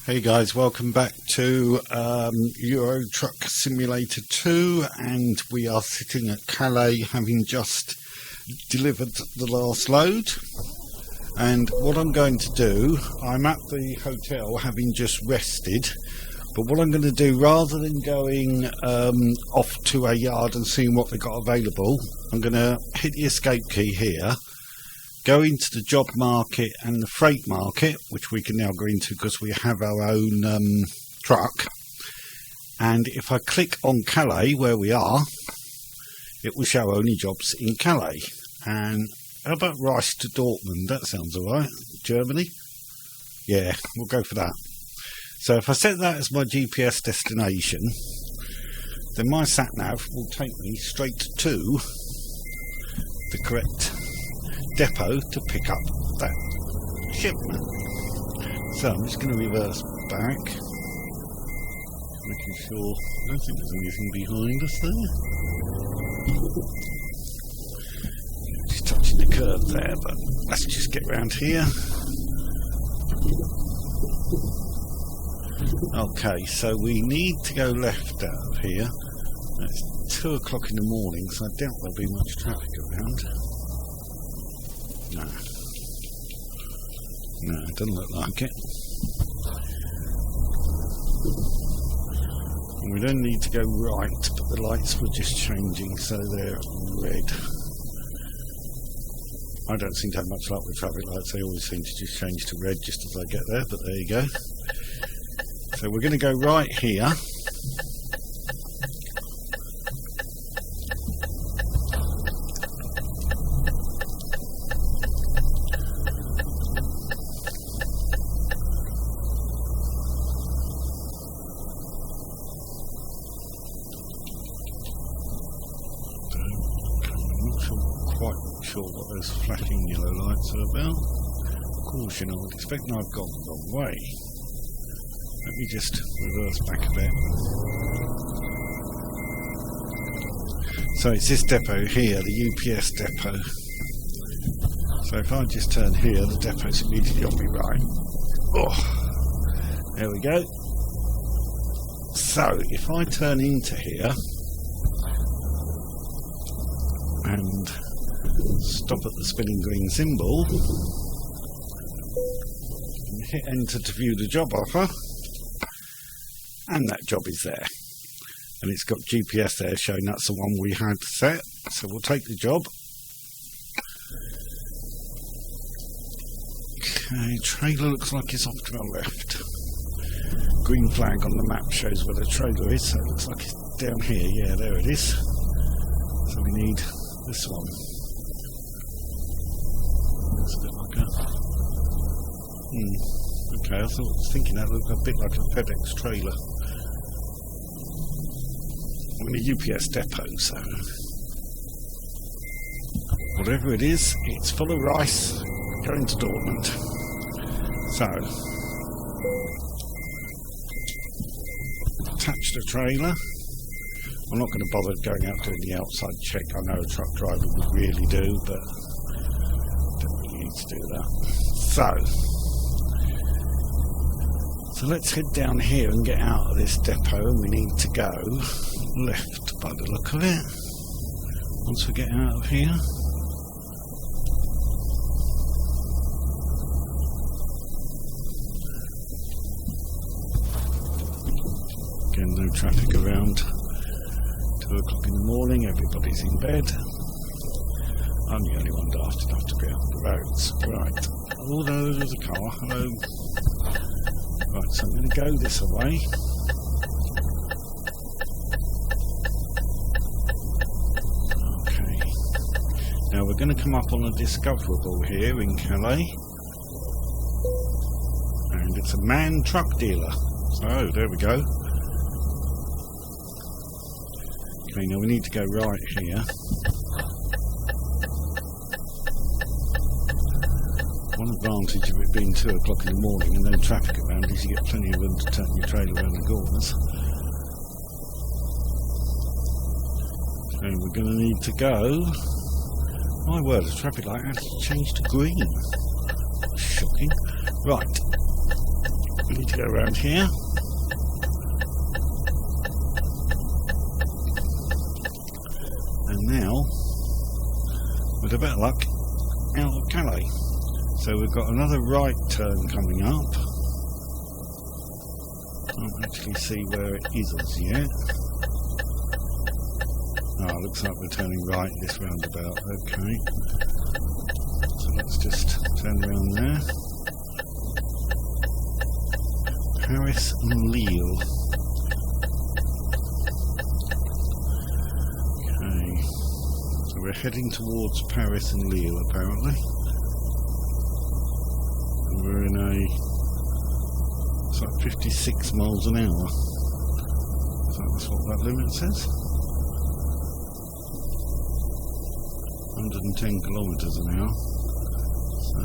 Hey guys, welcome back to Euro Truck Simulator 2, and we are sitting at Calais having just delivered the last load. And what I'm going to do, I'm at the hotel having just rested, but what I'm going to do, rather than going off to a yard and seeing what they've got available, I'm going to hit the escape key here, go into the job market and the freight market, which we can now go into because we have our own truck. And if I click on Calais, where we are, it will show only jobs in Calais. And how about Rice to Dortmund? That sounds alright. Germany? Yeah, we'll go for that. So if I set that as my GPS destination, then my sat-nav will take me straight to the correct depot to pick up that shipment. So I'm just going to reverse back, making sure I don't think there's anything behind us there. Just touching the curb there, but let's just get round here. Okay, so we need to go left out of here. It's 2 o'clock in the morning, so I doubt there'll be much traffic around. No, it doesn't look like it. And we don't need to go right, but the lights were just changing, so they're red. I don't seem to have much luck with traffic lights. They always seem to just change to red just as I get there, but there you go. So we're going to go right here. What those flashing yellow lights are about. Caution, I would expect I've gone the wrong way. Let me just reverse back a bit. So it's this depot here, the UPS depot. So if I just turn here, the depot's immediately on me right. Oh, there we go. So if I turn into here and stop at the spinning green symbol and hit enter to view the job offer, and that job is there, and it's got GPS there showing that's the one we had set, so we'll take the job. Okay, trailer looks like it's off to the left. Green flag on the map shows where the trailer is, so it looks like it's down here. Yeah, there it is. So we need this one. It's a bit like a... Okay, I was thinking that looked a bit like a FedEx trailer. I'm in a UPS depot, so... whatever it is, it's full of rice going to Dortmund. So... attach the trailer. I'm not going to bother going out doing the outside check. I know a truck driver would really do, but... to do that. So let's head down here and get out of this depot, and we need to go left by the look of it once we get out of here. Again, no traffic around. 2 o'clock in the morning, everybody's in bed. I'm the only one daft enough to be out on the roads. Right. Oh no, there's a car. Hello. Right, so I'm going to go this way. Okay. Now we're going to come up on a discoverable here in Calais. And it's a man truck dealer. So, there we go. Okay, now we need to go right here. One advantage of it being 2 o'clock in the morning and no traffic around is you get plenty of room to turn your trailer around the corners. So we're going to need to go. My word, the traffic light has changed to green. Shocking. Right. We need need to go around here. And now, with a bit of luck, out of Calais. So we've got another right turn coming up. Can't actually see where it is as yet. Oh, looks like we're turning right this roundabout. Okay. So let's just turn around there. Paris and Lille. Okay. So we're heading towards Paris and Lille apparently. And we're in it's like 56 miles an hour. So that's what that limit says. 110 kilometres an hour. So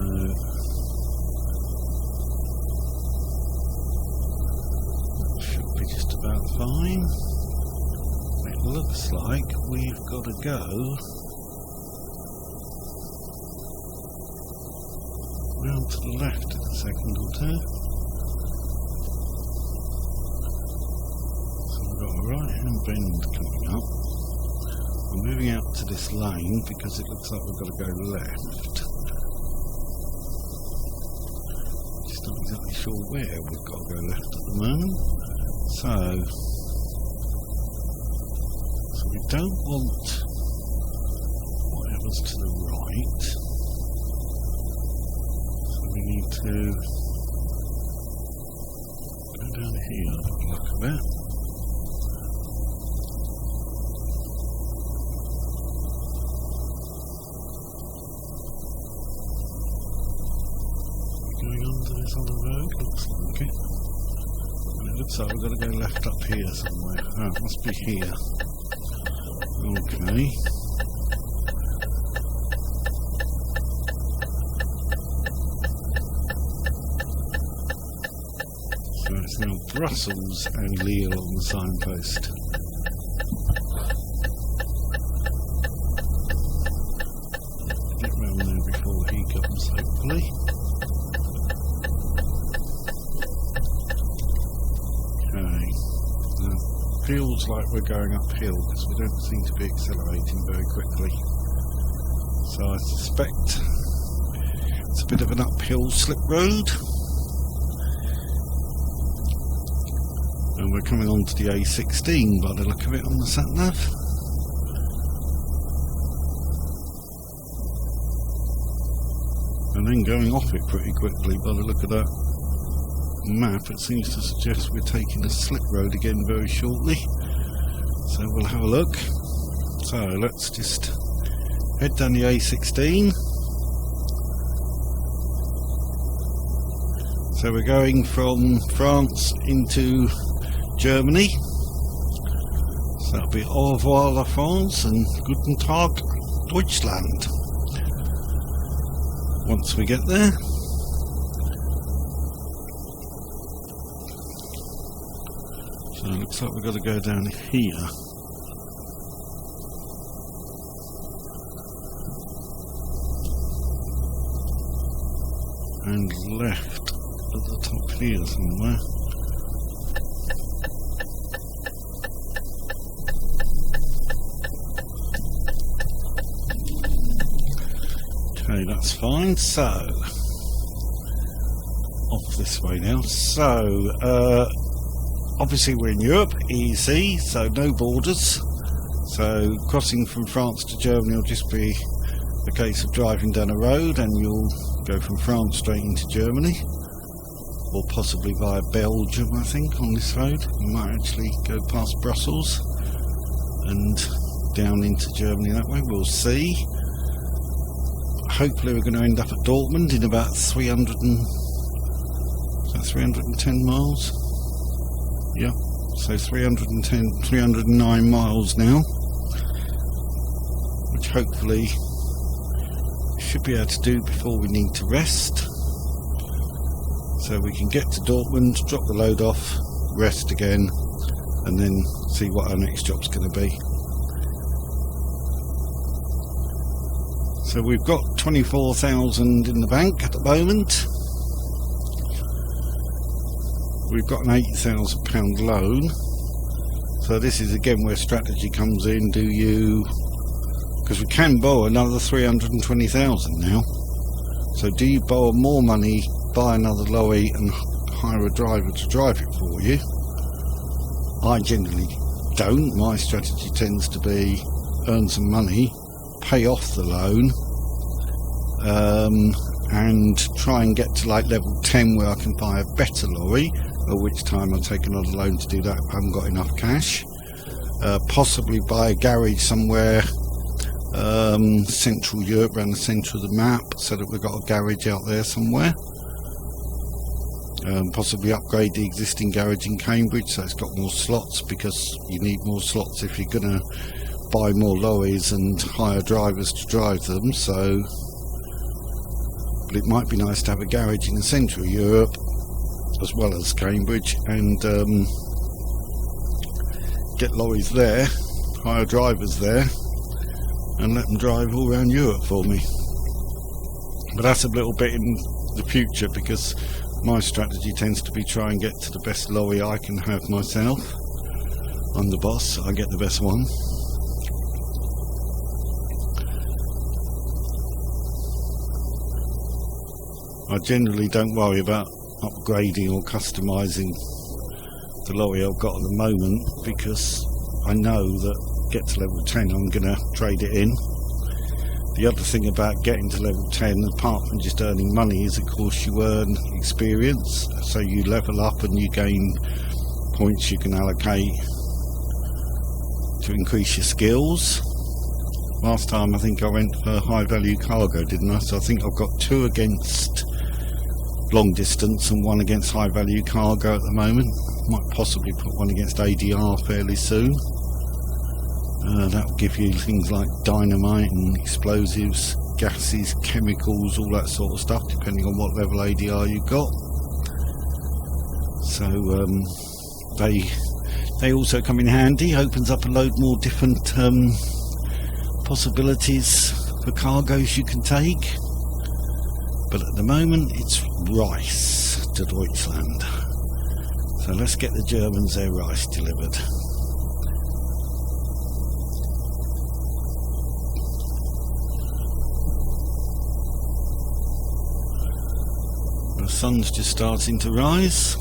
that should be just about fine. It looks like we've got to go round to the left in a second or two. So we've got a right hand bend coming up. We're moving out to this lane because it looks like we've got to go left. Just not exactly sure where we've got to go left at the moment. So we don't want whatever's to the right. So we need to go down here by the look of it. On the road, looks like it. And it looks like we've got to go left up here somewhere. Oh, it must be here. Okay. So it's now Brussels and Lille on the signpost. Get round there before he comes, hopefully. Feels like we're going uphill because we don't seem to be accelerating very quickly. So I suspect it's a bit of an uphill slip road. And we're coming on to the A16 by the look of it on the sat-nav. And then going off it pretty quickly by the look of that map. It seems to suggest we're taking a slip road again very shortly, so we'll have a look. So let's just head down the A16. So we're going from France into Germany, so that'll be au revoir la France and guten Tag Deutschland once we get there. So it looks like we've got to go down here. And left at the top here somewhere. Okay, that's fine. So, off this way now. So, obviously we're in Europe, EEC, so no borders. So crossing from France to Germany will just be a case of driving down a road and you'll go from France straight into Germany. Or possibly via Belgium, I think, on this road. You might actually go past Brussels and down into Germany that way, we'll see. Hopefully we're going to end up at Dortmund in about 310 miles. Yeah, so 309 miles now, which hopefully we should be able to do before we need to rest. So we can get to Dortmund, drop the load off, rest again, and then see what our next job's going to be. So we've got 24,000 in the bank at the moment. we've got an £80,000 loan. So this is again where strategy comes in. Do you, because we can borrow another 320,000 now. So do you borrow more money, buy another lorry and hire a driver to drive it for you? I generally don't. My strategy tends to be earn some money, pay off the loan, and try and get to like level 10 where I can buy a better lorry, at which time I'll take another loan to do that if I haven't got enough cash. Possibly buy a garage somewhere Central Europe, around the centre of the map, so that we've got a garage out there somewhere. Possibly upgrade the existing garage in Cambridge so it's got more slots, because you need more slots if you're going to buy more lorries and hire drivers to drive them. So, but it might be nice to have a garage in the centre of Europe as well as Cambridge, and get lorries there, hire drivers there, and let them drive all around Europe for me. But that's a little bit in the future, because my strategy tends to be try and get to the best lorry I can have myself. I'm the boss, I get the best one. I generally don't worry about upgrading or customising the lorry I've got at the moment, because I know that get to level 10 I'm going to trade it in. The other thing about getting to level 10, apart from just earning money, is of course you earn experience, so you level up and you gain points you can allocate to increase your skills. Last time I think I went for high value cargo, didn't I? So I think I've got 2 against long distance and 1 against high value cargo at the moment. Might possibly put 1 against ADR fairly soon. That will give you things like dynamite and explosives, gases, chemicals, all that sort of stuff, depending on what level ADR you've got. So they also come in handy. Opens up a load more different possibilities for cargoes you can take. But at the moment it's rice to Deutschland. So let's get the Germans their rice delivered. The sun's just starting to rise.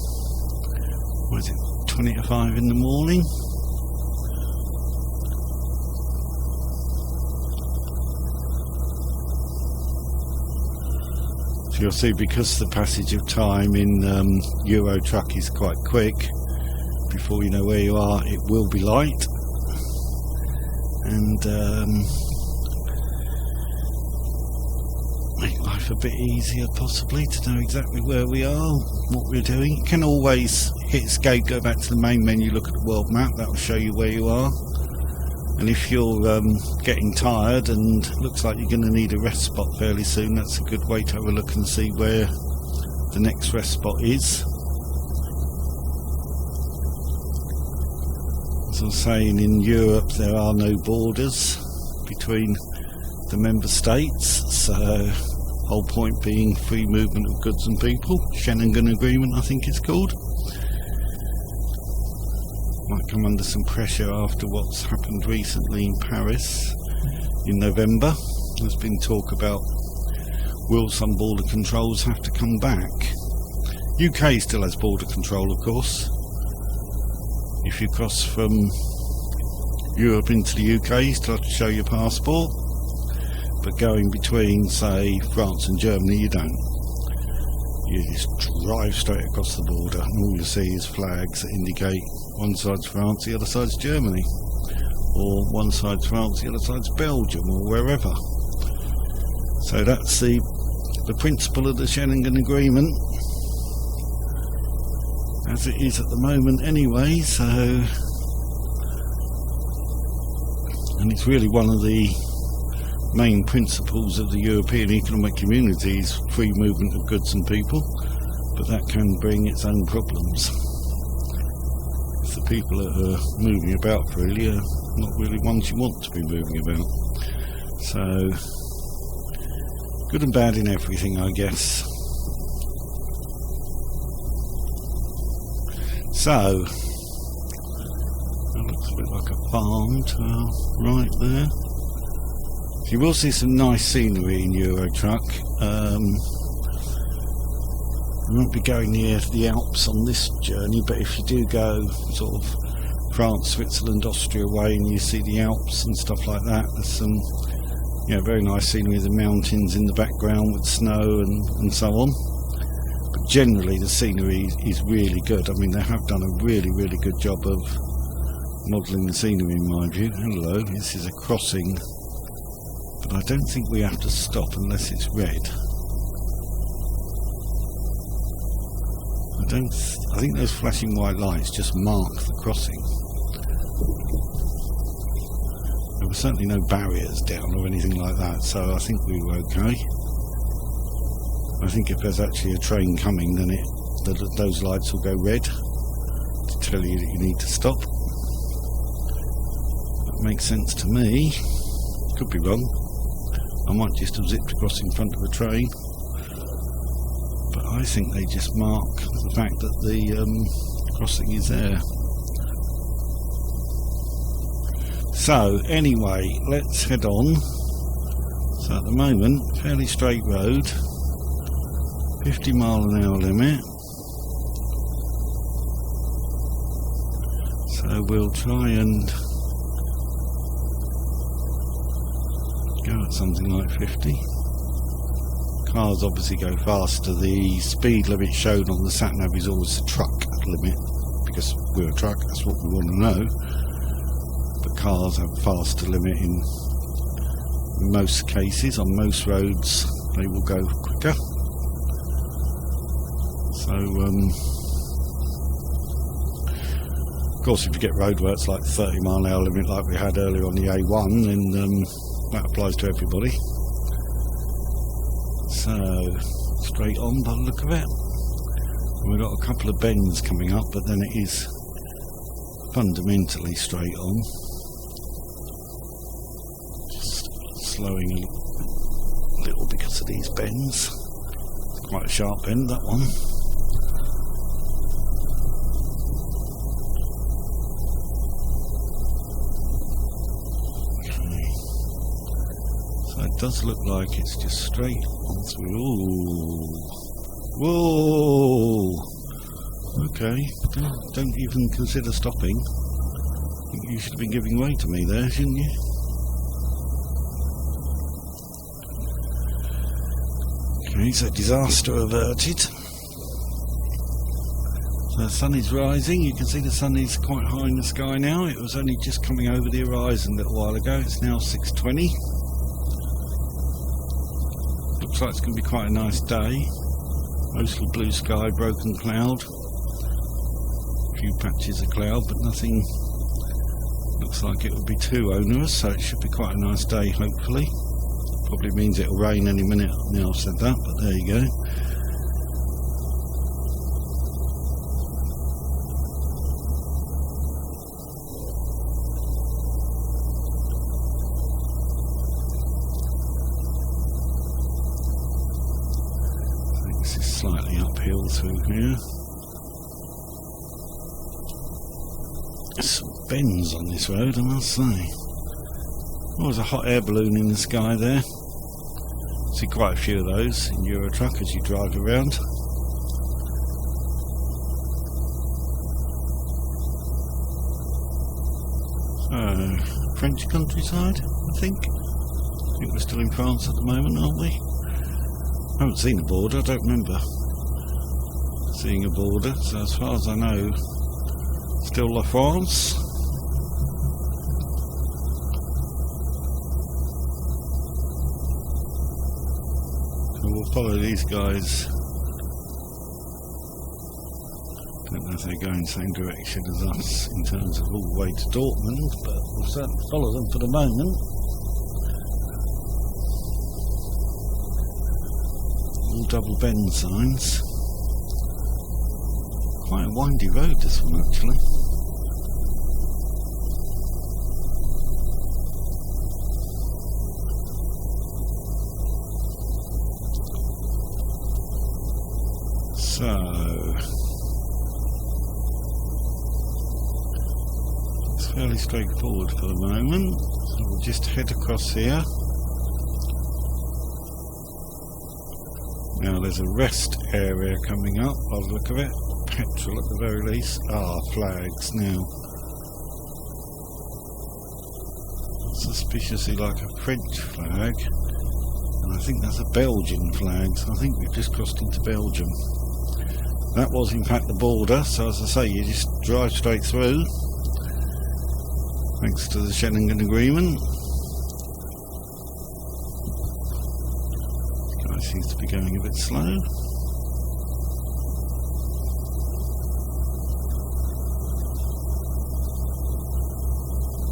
What is it, 20 to 5 in the morning? So you'll see, because the passage of time in Euro Truck is quite quick, before you know where you are it will be light, and make life a bit easier possibly to know exactly where we are, what we're doing. You can always hit escape, go back to the main menu, look at the world map, that will show you where you are. And if you're getting tired and looks like you're going to need a rest spot fairly soon, that's a good way to have a look and see where the next rest spot is. As I was saying, in Europe there are no borders between the member states, so whole point being free movement of goods and people. Schengen Agreement I think it's called. Might come under some pressure after what's happened recently in Paris in November. There's been talk about, will some border controls have to come back? UK still has border control, of course. If you cross from Europe into the UK, you still have to show your passport. But going between, say, France and Germany, you don't. You just drive straight across the border and all you see is flags that indicate one side's France, the other side's Germany, or one side's France, the other side's Belgium, or wherever. So that's the principle of the Schengen Agreement, as it is at the moment anyway. So, and it's really one of the main principles of the European Economic Community's free movement of goods and people, but that can bring its own problems. The people that are moving about freely are not really ones you want to be moving about. So, good and bad in everything, I guess. So, that looks a bit like a farm to our right there. You will see some nice scenery in Eurotruck. We won't be going near the Alps on this journey, but if you do go sort of France, Switzerland, Austria way, and you see the Alps and stuff like that, there's some very nice scenery, the mountains in the background with snow and so on. But generally the scenery is really good. I mean, they have done a really, really good job of modelling the scenery in my view. Hello, this is a crossing, but I don't think we have to stop unless it's red. I think those flashing white lights just mark the crossing. There were certainly no barriers down or anything like that, so I think we were okay. I think if there's actually a train coming, then those lights will go red to tell you that you need to stop. That makes sense to me. Could be wrong. I might just have zipped across in front of a train. But I think they just mark the fact that the crossing is there. So anyway, let's head on. So at the moment, fairly straight road, 50-mile-an-hour limit. So we'll try and go at something like 50. Cars obviously go faster. The speed limit shown on the sat-nav is always the truck limit, because we're a truck, that's what we want to know. But cars have a faster limit in most cases. On most roads they will go quicker. So of course if you get roadworks like 30-mile-an-hour limit like we had earlier on the A1, then that applies to everybody. So, straight on by the look of it. We've got a couple of bends coming up, but then it is fundamentally straight on. Just slowing a little because of these bends. It's quite a sharp bend, that one. It does look like it's just straight on through. Ooh. Whoa! Okay, don't even consider stopping. I think you should have been giving way to me there, shouldn't you? Okay, so disaster averted. So the sun is rising. You can see the sun is quite high in the sky now. It was only just coming over the horizon a little while ago. It's now 6:20. Looks like it's going to be quite a nice day. Mostly blue sky, broken cloud. A few patches of cloud, but nothing looks like it would be too onerous, so it should be quite a nice day, hopefully. Probably means it'll rain any minute now I've said that, but there you go. Slightly uphill through here. There's some bends on this road, I must say. Oh, there's a hot air balloon in the sky there. See quite a few of those in Eurotruck as you drive around. So, French countryside, I think. I think we're still in France at the moment, aren't we? I haven't seen a border, I don't remember seeing a border, so as far as I know, still La France. So we'll follow these guys. Don't know if they go in the same direction as us in terms of all the way to Dortmund, but we'll certainly follow them for the moment. All double bend signs. Quite a windy road, this one actually. So fairly straightforward for the moment. So we'll just head across here. Now there's a rest area coming up by the look of it. Petrol at the very least. Flags now. Suspiciously like a French flag. And I think that's a Belgian flag. So I think we've just crossed into Belgium. That was in fact the border. So as I say, you just drive straight through. Thanks to the Schengen Agreement. Seems to be going a bit slow.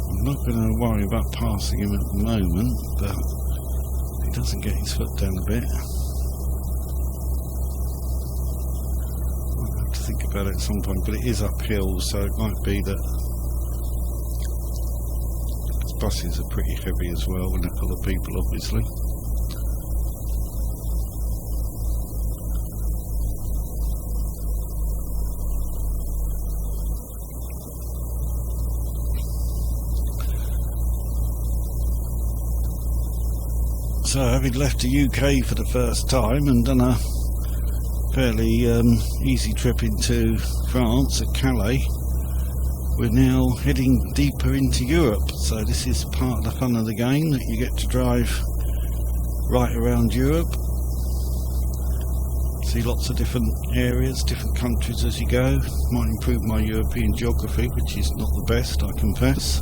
I'm not going to worry about passing him at the moment, but if he doesn't get his foot down a bit, I'll have to think about it at some point. But it is uphill, so it might be that these buses are pretty heavy as well when they're full of people, obviously. So having left the UK for the first time and done a fairly easy trip into France at Calais, we're now heading deeper into Europe. So this is part of the fun of the game, that you get to drive right around Europe, see lots of different areas, different countries as you go. Might improve my European geography, which is not the best, I confess.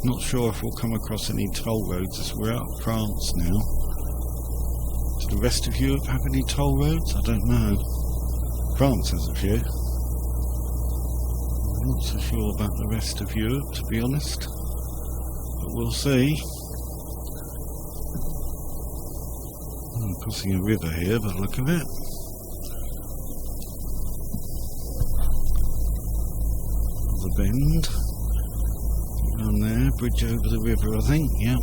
Not sure if we'll come across any toll roads as we're out of France now. Does the rest of Europe have any toll roads? I don't know. France has a few. I'm not so sure about the rest of Europe, to be honest. But we'll see. I'm crossing a river here by the look of it. The bend. Down there, bridge over the river, I think, yeah.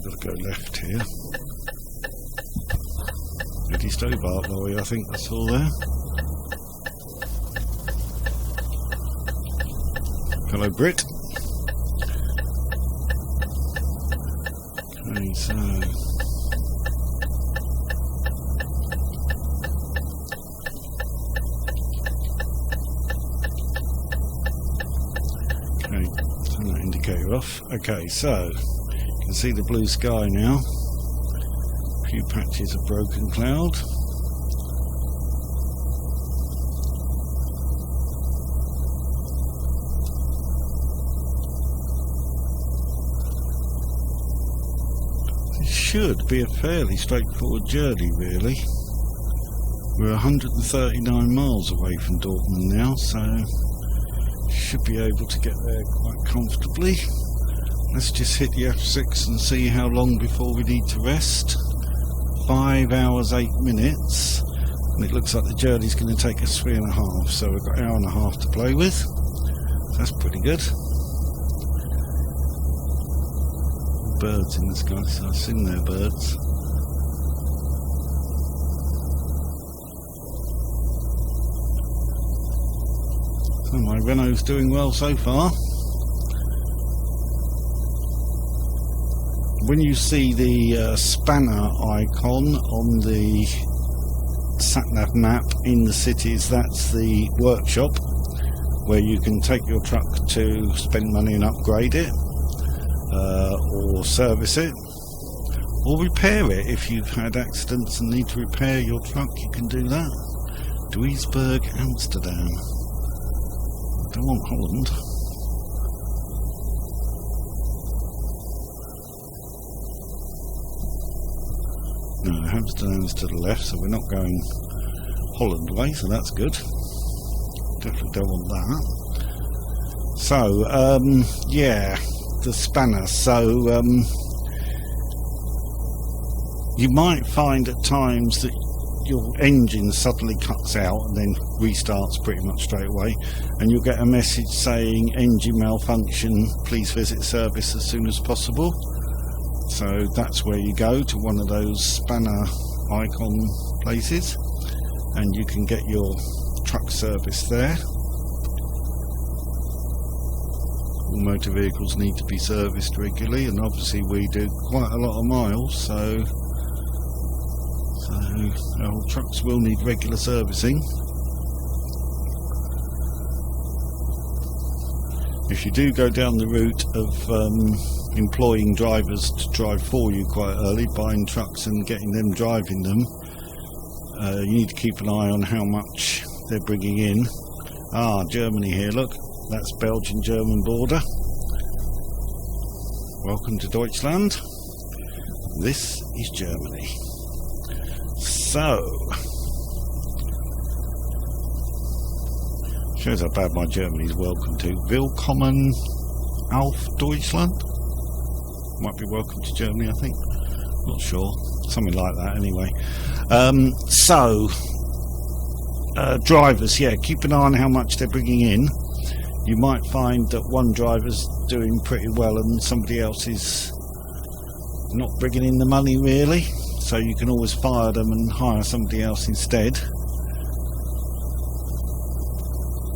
Gotta go left here. Eddie Stobart lorry, I think that's all there. Hello, Brit. Okay, so turn that indicator off. Okay, so you can see the blue sky now. A few patches of broken cloud. This should be a fairly straightforward journey, really. We're 139 miles away from Dortmund now, so should be able to get there quite comfortably. Let's just hit the F6 and see how long before we need to rest. 5 hours 8 minutes, and it looks like the journey's going to take us 3.5, so we've got an hour and a half to play with. So that's pretty good. Birds in the sky, so I've seen their birds. So my Renault's doing well so far. When you see the spanner icon on the sat-nav map in the cities, that's the workshop where you can take your truck to spend money and upgrade it, or service it, or repair it. If you've had accidents and need to repair your truck, you can do that. Duisburg, Amsterdam. I don't want Holland. No, Amsterdam's to the left, so we're not going Holland way, so that's good. Definitely don't want that. So, yeah, the spanner. So, you might find at times that your engine suddenly cuts out and then restarts pretty much straight away, and you'll get a message saying engine malfunction, please visit service as soon as possible. So that's where you go, to one of those spanner icon places, and you can get your truck service there. All motor vehicles need to be serviced regularly, and obviously we do quite a lot of miles, so our trucks will need regular servicing. If you do go down the route of employing drivers to drive for you quite early, buying trucks and getting them driving them, you need to keep an eye on how much they're bringing in. Germany here, look, that's Belgian-German border. Welcome to Deutschland. This is Germany. So, shows how bad my German is. Welcome to Willkommen auf Deutschland. Might be welcome to Germany, I think. Not sure. Something like that anyway. Drivers, yeah, keep an eye on how much they're bringing in. You might find that one driver's doing pretty well and somebody else is not bringing in the money really. So you can always fire them and hire somebody else instead.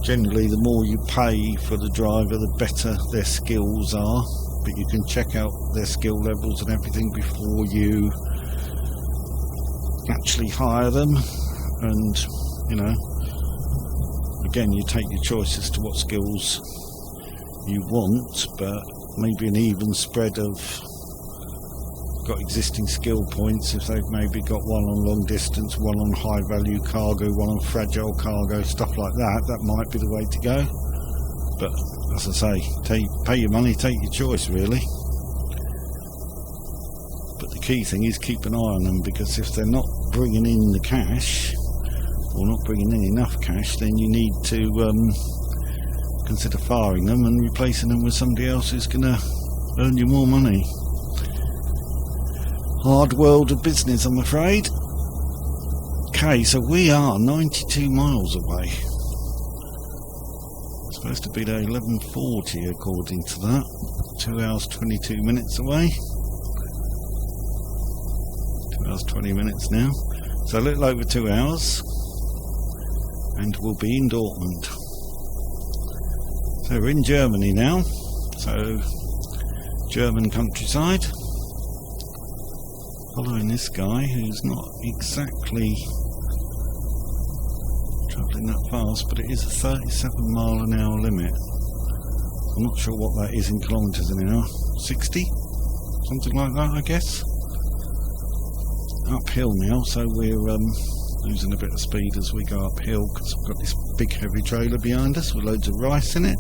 Generally, the more you pay for the driver, the better their skills are. But you can check out their skill levels and everything before you actually hire them. And, you know, again, you take your choice as to what skills you want, but maybe an even spread of got existing skill points. If they've maybe got one on long distance, one on high value cargo, one on fragile cargo, stuff like that, that might be the way to go. But as I say, pay your money, take your choice really. But the key thing is keep an eye on them, because if they're not bringing in the cash, or not bringing in enough cash, then you need to consider firing them and replacing them with somebody else who's going to earn you more money. Hard world of business, I'm afraid. Okay, so we are 92 miles away. It's supposed to be there 11:40 according to that. 2 hours 22 minutes away. 2 hours 20 minutes now. So a little over 2 hours. And we'll be in Dortmund. So we're in Germany now. So German countryside. Following this guy who's not exactly travelling that fast, but it is a 37-mile-an-hour limit. I'm not sure what that is in kilometres an hour. 60? Something like that, I guess. Uphill now, so we're losing a bit of speed as we go uphill, because we've got this big heavy trailer behind us with loads of rice in it.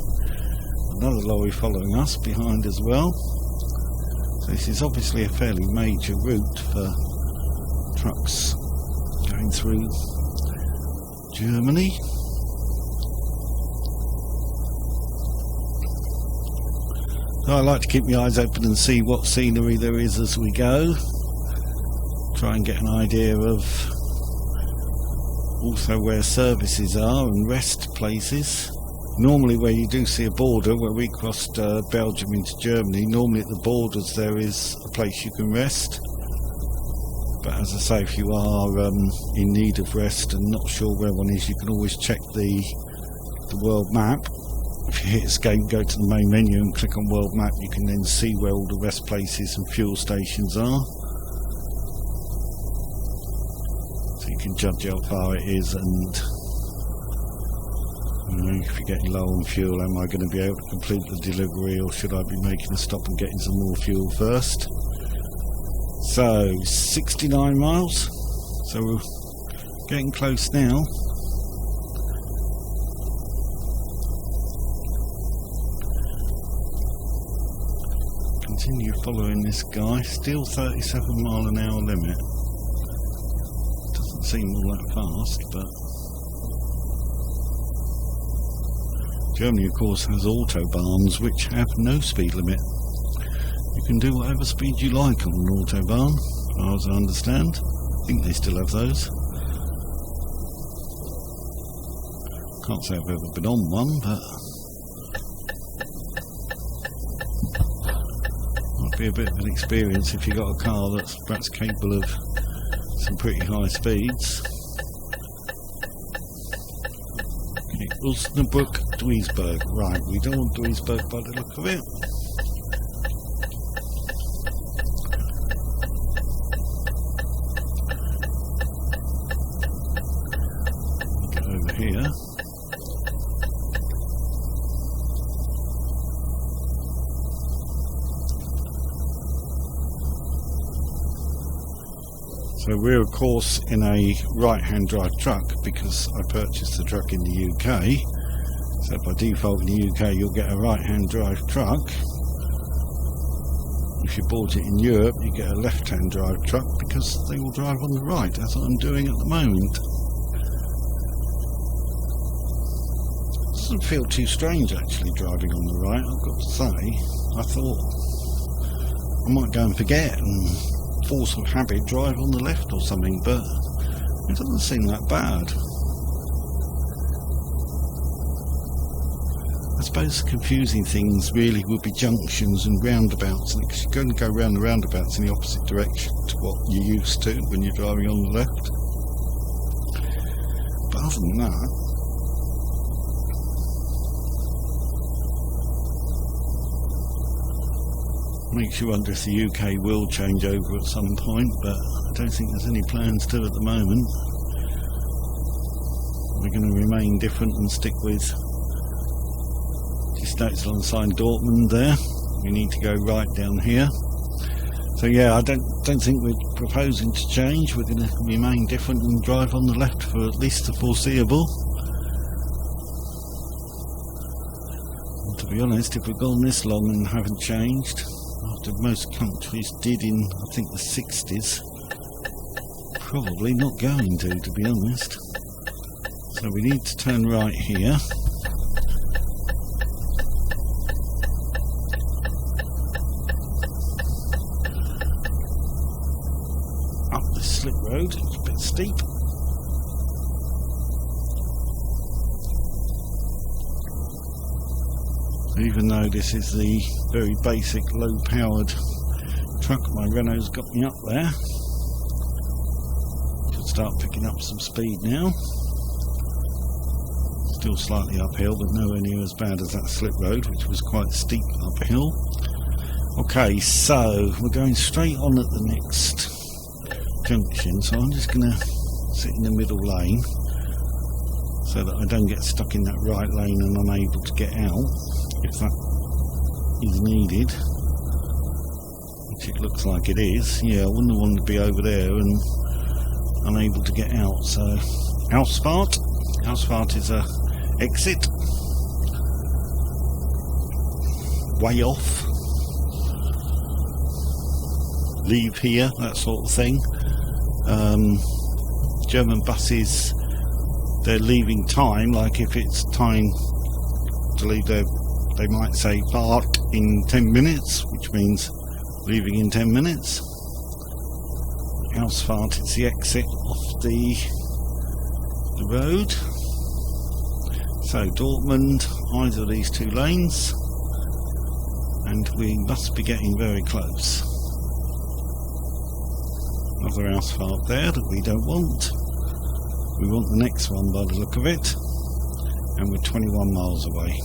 Another lorry following us behind as well. So this is obviously a fairly major route for trucks going through Germany. So I like to keep my eyes open and see what scenery there is as we go. Try and get an idea of also where services are and rest places. Normally where you do see a border, where we crossed Belgium into Germany, normally at the borders there is a place you can rest. But as I say, if you are in need of rest and not sure where one is, you can always check the world map. If you hit escape, go to the main menu and click on world map, you can then see where all the rest places and fuel stations are. So you can judge how far it is, and if you're getting low on fuel, am I going to be able to complete the delivery, or should I be making a stop and getting some more fuel first? So 69 miles, so we're getting close now. Continue following this guy, still 37-mile-an-hour limit. Doesn't seem all that fast, but Germany, of course, has autobahns which have no speed limit. You can do whatever speed you like on an autobahn, as far as I understand. I think they still have those. Can't say I've ever been on one, but might be a bit of an experience if you've got a car that's perhaps capable of some pretty high speeds. Okay, Osnabrück, Duisburg. Right, we don't want Duisburg by the look of it. We'll go over here. So we're of course in a right-hand drive truck because I purchased the truck in the UK. So by default in the UK you'll get a right-hand drive truck. If you bought it in Europe you get a left-hand drive truck because they will drive on the right. That's what I'm doing at the moment. It doesn't feel too strange actually driving on the right, I've got to say. I thought I might go and forget and force of habit drive on the left or something, but it doesn't seem that bad. I suppose confusing things really would be junctions and roundabouts, and you're going to go round the roundabouts in the opposite direction to what you're used to when you're driving on the left. But other than that, makes you wonder if the UK will change over at some point, but I don't think there's any plans to at the moment. We're going to remain different and stick with the states alongside Dortmund there. We need to go right down here. So yeah, I don't think we're proposing to change. We're going to remain different and drive on the left for at least the foreseeable. And to be honest, if we've gone this long and haven't changed, after most countries did in, I think, the 60s, probably not going to be honest. So we need to turn right here. Up the slip road, it's a bit steep. Even though this is the very basic low-powered truck, my Renault's got me up there. Should start picking up some speed now. Still slightly uphill, but nowhere near as bad as that slip road, which was quite steep uphill. Okay, so we're going straight on at the next junction, so I'm just going to sit in the middle lane so that I don't get stuck in that right lane and unable to get out if that is needed, which it looks like it is. Yeah, I wouldn't want to be over there and unable to get out. So Ausfahrt is a exit, way off, leave here, that sort of thing. German buses, their leaving time, like if it's time to leave, they might say park in 10 minutes, which means leaving in 10 minutes. Ausfahrt is the exit off the road. So Dortmund, either of these two lanes, and we must be getting very close. Another Ausfahrt there that we don't want. We want the next one by the look of it, and we're 21 miles away.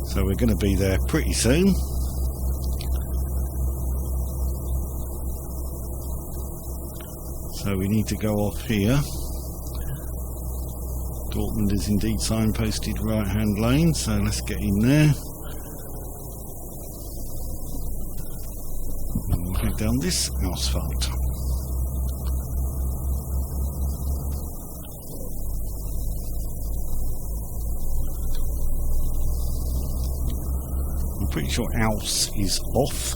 So we're going to be there pretty soon. So we need to go off here. Dortmund is indeed signposted right hand lane, so let's get in there. And we'll head down this Ausfahrt. Pretty sure Aus is off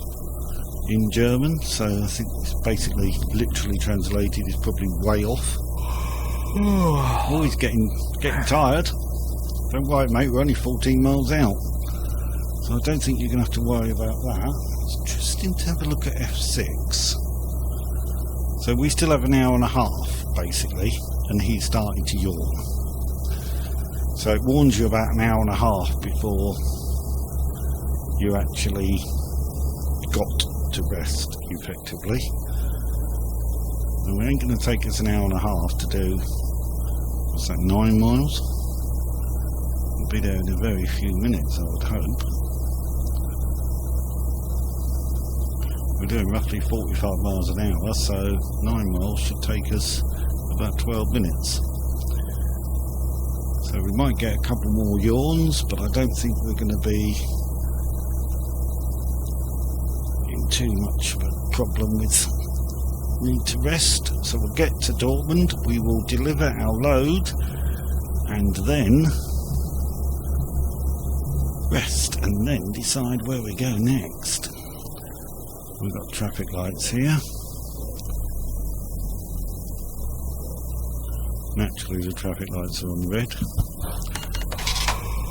in German, so I think it's basically literally translated is probably way off. Always getting tired. Don't worry mate, we're only 14 miles out, so I don't think you're going to have to worry about that. It's interesting to have a look at F6. So we still have an hour and a half basically, and he's starting to yawn. So it warns you about an hour and a half before you actually got to rest effectively. And we ain't going to take us an hour and a half to do, what's that, 9 miles? We'll be there in a very few minutes, I would hope. We're doing roughly 45 miles an hour, so 9 miles should take us about 12 minutes. So we might get a couple more yawns, but I don't think we're going to be in too much of a problem with need to rest. So we'll get to Dortmund, we will deliver our load, and then rest, and then decide where we go next. We've got traffic lights here. Naturally the traffic lights are on red.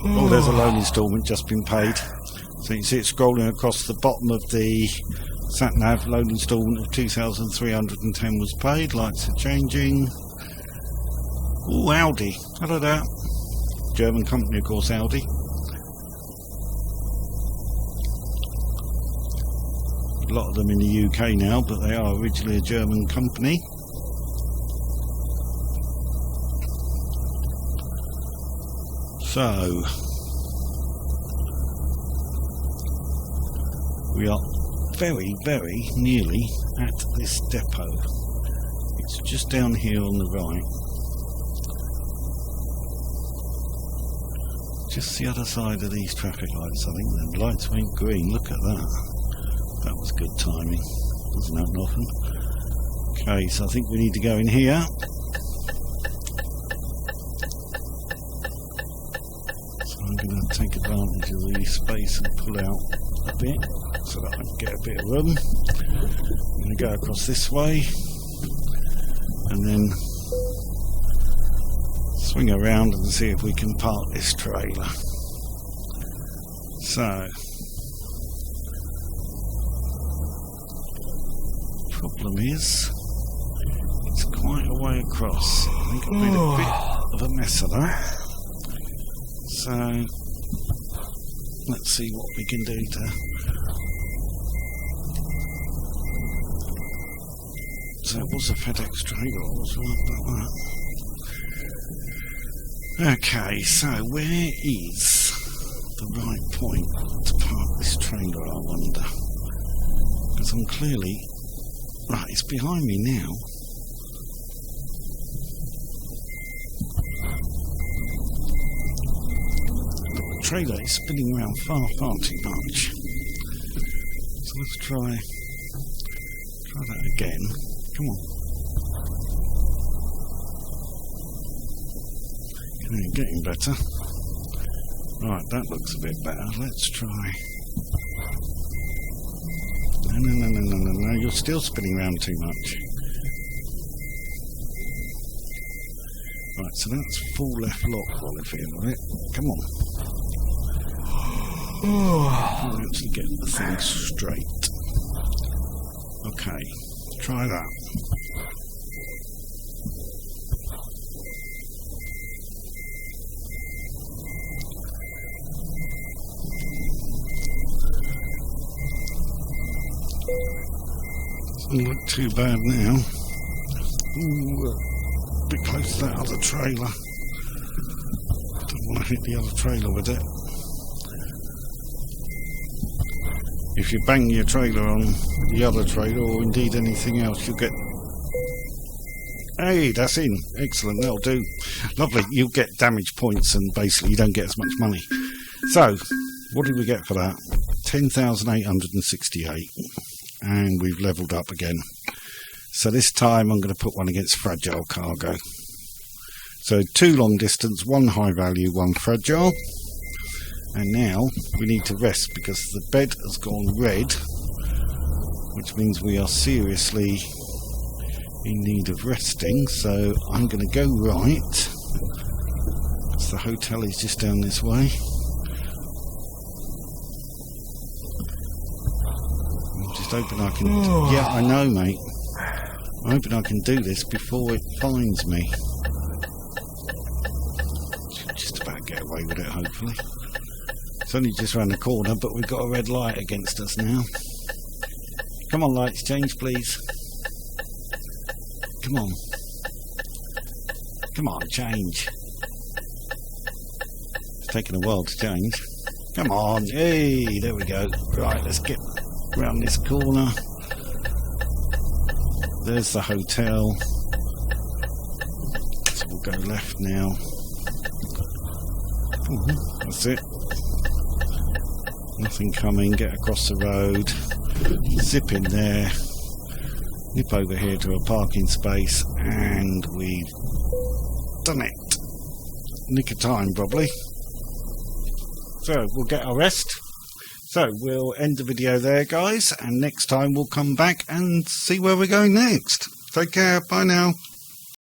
Oh, there's a loan instalment just been paid. So you can see it scrolling across the bottom of the sat-nav. Loan instalment of 2,310 was paid. Lights are changing. Oh, Audi. Hello there. German company, of course, Audi. A lot of them in the UK now, but they are originally a German company. So we are very, very nearly at this depot. It's just down here on the right. Just the other side of these traffic lights, I think. The lights went green. Look at that. That was good timing. Doesn't happen often. Okay, so I think we need to go in here. I'm going to take advantage of the space and pull out a bit so that I can get a bit of room. I'm going to go across this way and then swing around and see if we can park this trailer. So, problem is it's quite a way across. I think I made a bit of a mess of that. So let's see what we can do to. So it was a FedEx trailer, I was right about that. Okay, so where is the right point to park this trailer, I wonder? Because I'm clearly. Right, it's behind me now. Trailer is spinning around far too much. So let's try that again. Come on. Okay, getting better. Right, that looks a bit better. Let's try. No, you're still spinning around too much. Right, so that's full left lock by the feel of it. Come on. I'll actually get the thing straight. Okay, try that. Doesn't look too bad now. Ooh, a bit close to that other trailer. Don't want to hit the other trailer with it. If you bang your trailer on the other trailer, or indeed anything else, you'll get... Hey, that's in. Excellent, that'll do. Lovely, you'll get damage points and basically you don't get as much money. So, what did we get for that? 10,868. And we've levelled up again. So this time I'm going to put one against fragile cargo. So 2 long distance, 1 high value, 1 fragile. And now we need to rest because the bed has gone red, which means we are seriously in need of resting. So I'm going to go right. So the hotel is just down this way. I'm just hoping I can... Yeah, I know, mate. I'm hoping I can do this before it finds me. Should just about get away with it, hopefully. It's only just round the corner, but we've got a red light against us now. Come on, lights, change, please. Come on. Come on, change. It's taking a while to change. Come on. Hey, there we go. Right, let's get round this corner. There's the hotel. So we'll go left now. That's it. Nothing coming. Get across the road. Zip in there. Nip over here to a parking space. And we've done it. Nick of time, probably. So we'll get our rest. So we'll end the video there, guys. And next time we'll come back and see where we're going next. Take care. Bye now.